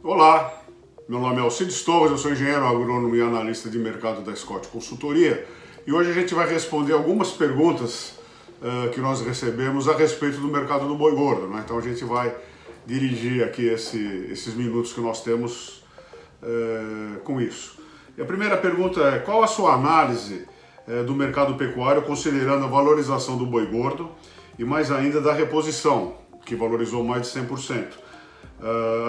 Olá, meu nome é Alcides Torres, eu sou engenheiro agrônomo e analista de mercado da Scott Consultoria e hoje a gente vai responder algumas perguntas que nós recebemos a respeito do mercado do boi gordo, né? Então a gente vai dirigir aqui esses minutos que nós temos com isso. E a primeira pergunta é: qual a sua análise do mercado pecuário considerando a valorização do boi gordo e mais ainda da reposição, que valorizou mais de 100%?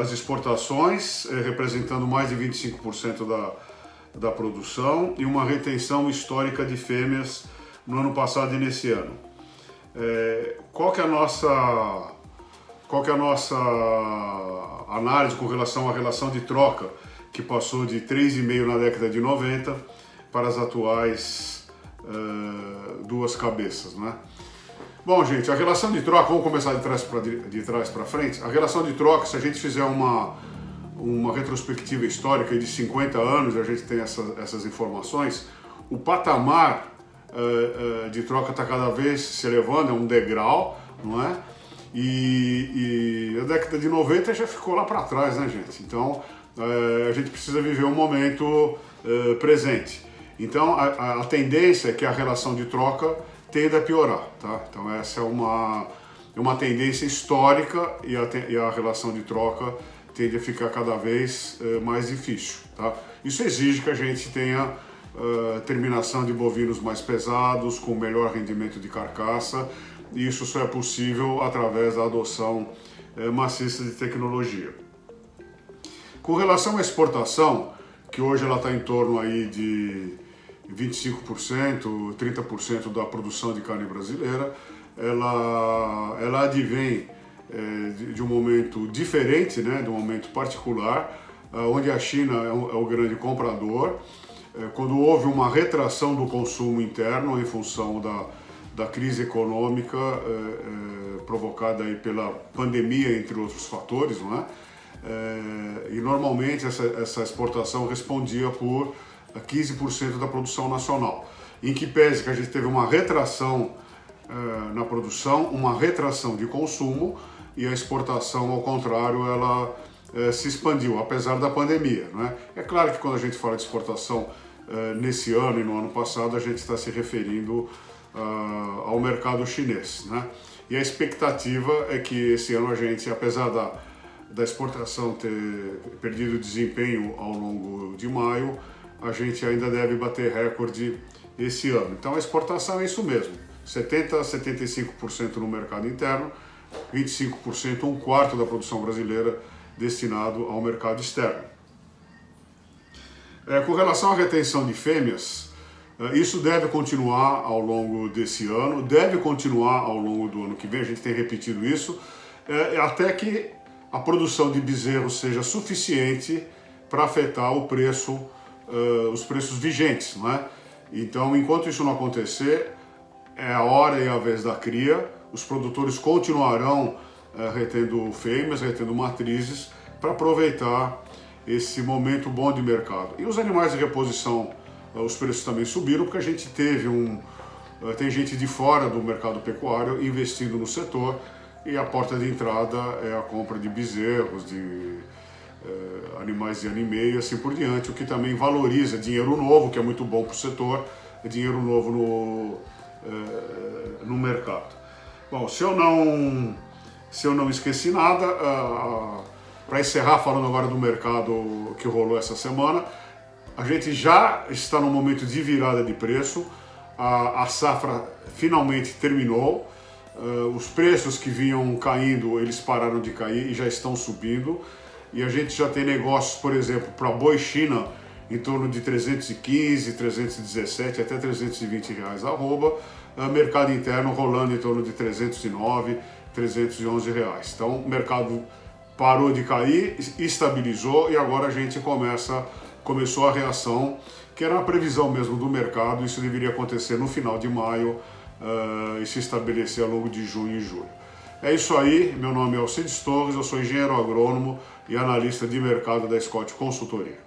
As exportações representando mais de 25% da produção e uma retenção histórica de fêmeas no ano passado e nesse ano. Qual que é a nossa análise com relação à relação de troca, que passou de 3,5 na década de 90 para as atuais duas cabeças, né? Bom, gente, a relação de troca, vamos começar de trás para frente. A relação de troca, se a gente fizer uma retrospectiva histórica de 50 anos, a gente tem essas informações, o patamar de troca está cada vez se elevando, é um degrau, não é? E a década de 90 já ficou lá para trás, né, gente? Então, a gente precisa viver um momento presente. Então, a tendência é que a relação de troca tende a piorar, tá? Então essa é uma tendência histórica e a relação de troca tende a ficar cada vez mais difícil, tá? Isso exige que a gente tenha terminação de bovinos mais pesados, com melhor rendimento de carcaça, e isso só é possível através da adoção maciça de tecnologia. Com relação à exportação, que hoje ela está em torno aí de 25%, 30% da produção de carne brasileira, ela advém de um momento diferente, né, de um momento particular, onde a China é o grande comprador, quando houve uma retração do consumo interno em função da crise econômica provocada aí pela pandemia, entre outros fatores, não é? E normalmente essa exportação respondia por 15% da produção nacional, em que pese que a gente teve uma retração na produção, uma retração de consumo, e a exportação, ao contrário, ela se expandiu, apesar da pandemia, né? É claro que quando a gente fala de exportação nesse ano e no ano passado, a gente está se referindo ao mercado chinês, né? E a expectativa é que esse ano a gente, apesar da exportação ter perdido desempenho ao longo de maio, a gente ainda deve bater recorde esse ano. Então a exportação é isso mesmo, 70% a 75% no mercado interno, 25%, um quarto da produção brasileira destinado ao mercado externo. Com relação à retenção de fêmeas, isso deve continuar ao longo desse ano, deve continuar ao longo do ano que vem, a gente tem repetido isso, até que a produção de bezerros seja suficiente para afetar o preço, os preços vigentes, não é? Então, enquanto isso não acontecer, é a hora e a vez da cria, os produtores continuarão retendo fêmeas, retendo matrizes, para aproveitar esse momento bom de mercado. E os animais de reposição, os preços também subiram, porque a gente tem gente de fora do mercado pecuário investindo no setor, e a porta de entrada é a compra de bezerros, de animais de ano e meio e assim por diante, o que também valoriza dinheiro novo, que é muito bom para o setor, dinheiro novo no mercado. Bom, se eu não esqueci nada, para encerrar falando agora do mercado que rolou essa semana, a gente já está no momento de virada de preço, a safra finalmente terminou, os preços que vinham caindo, eles pararam de cair e já estão subindo. E a gente já tem negócios, por exemplo, para boi China em torno de 315, 317 até 320 reais arroba, mercado interno rolando em torno de 309, 311 reais. Então o mercado parou de cair, estabilizou e agora a gente começou a reação, que era a previsão mesmo do mercado. Isso deveria acontecer no final de maio e se estabelecer ao longo de junho e julho. É isso aí, meu nome é Alcides Torres, eu sou engenheiro agrônomo e analista de mercado da Scott Consultoria.